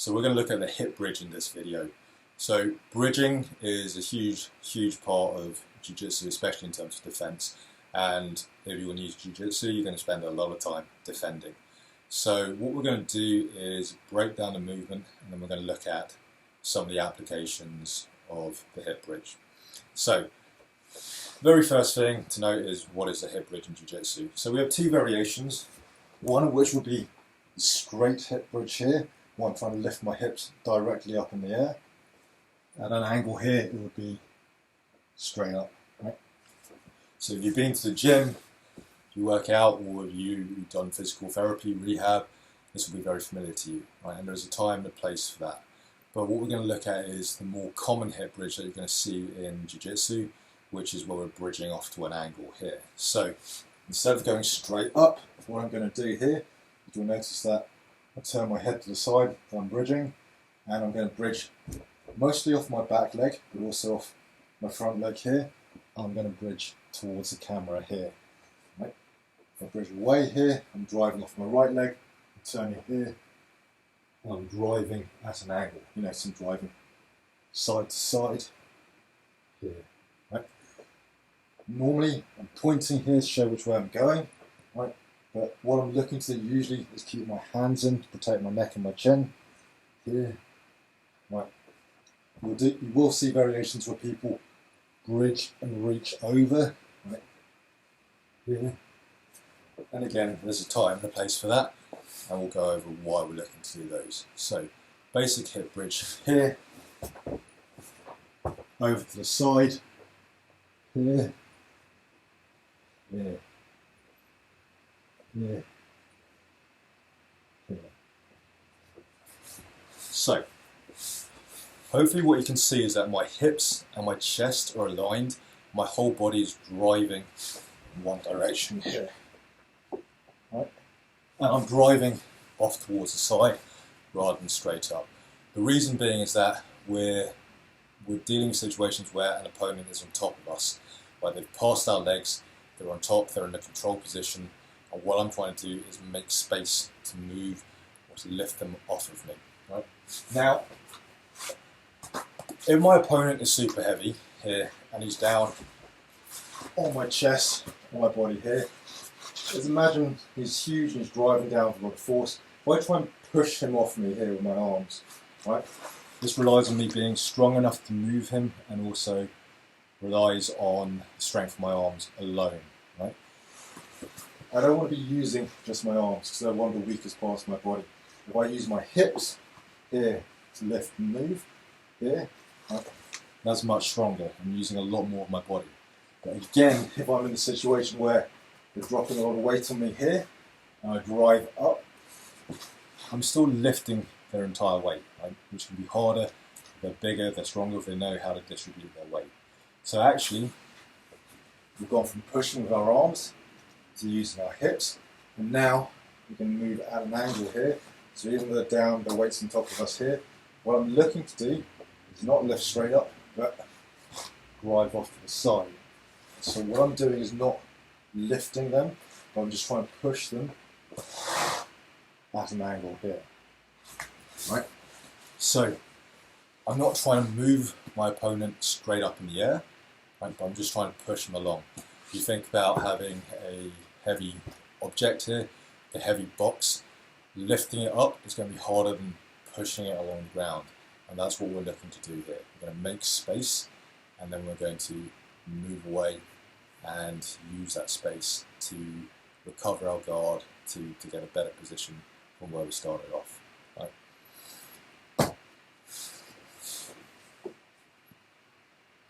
So we're going to look at the hip bridge in this video. So bridging is a huge part of Jiu-Jitsu, especially in terms of defense. And if you want to use Jiu-Jitsu, you're going to spend a lot of time defending. So what we're going to do is break down the movement, and then we're going to look at some of the applications of the hip bridge. So very first thing to note is, what is the hip bridge in Jiu-Jitsu? So we have two variations, one of which would be straight hip bridge here, where I'm trying to lift my hips directly up in the air. At an angle here, it would be straight up. Right? So if you've been to the gym, you work out, or if you've done physical therapy, rehab, this will be very familiar to you. Right? And there's a time and a place for that. But what we're going to look at is the more common hip bridge that you're going to see in Jiu-Jitsu, which is where we're bridging off to an angle here. So instead of going straight up, what I'm going to do here, you'll notice that I turn my head to the side when I'm bridging, and I'm going to bridge mostly off my back leg, but also off my front leg here. I'm going to bridge towards the camera here. Right? If I bridge away here, I'm driving off my right leg, I'm turning here, and I'm driving at an angle. You know, so I'm driving side to side here. Right? Normally, I'm pointing here to show which way I'm going. Right? But what I'm looking to do usually is keep my hands in to protect my neck and my chin. Here. Right. You will see variations where people bridge and reach over. Right. Here. And again, there's a time and a place for that. And we'll go over why we're looking to do those. So, basic hip bridge here. Over to the side. Here. Here. Here. Here. So, hopefully what you can see is that my hips and my chest are aligned. My whole body is driving in one direction here. Right? And I'm driving off towards the side rather than straight up. The reason being is that we're dealing with situations where an opponent is on top of us, where they've passed our legs, they're on top, they're in a control position, and what I'm trying to do is make space to move or to lift them off of me. Right? Now, if my opponent is super heavy here and he's down on my chest, on my body here, just imagine he's huge and he's driving down with a lot of force. If I try and push him off me here with my arms, right? This relies on me being strong enough to move him, and also relies on the strength of my arms alone, right? I don't want to be using just my arms because they're one of the weakest parts of my body. If I use my hips here to lift and move, here, right, that's much stronger. I'm using a lot more of my body. But again, if I'm in a situation where they're dropping a lot of weight on me here, and I drive up, I'm still lifting their entire weight, right? Which can be harder. They're bigger, they're stronger if they know how to distribute their weight. So actually, we've gone from pushing with our arms to using our hips, and now we can move at an angle here. So even though they're down, the weight's on top of us here. What I'm looking to do is not lift straight up, but drive off to the side. So what I'm doing is not lifting them, but I'm just trying to push them at an angle here. Right? So I'm not trying to move my opponent straight up in the air, right, but I'm just trying to push them along. If you think about having a heavy object here, a heavy box, lifting it up is going to be harder than pushing it along the ground. And that's what we're looking to do here. We're going to make space, and then we're going to move away and use that space to recover our guard to get a better position from where we started off.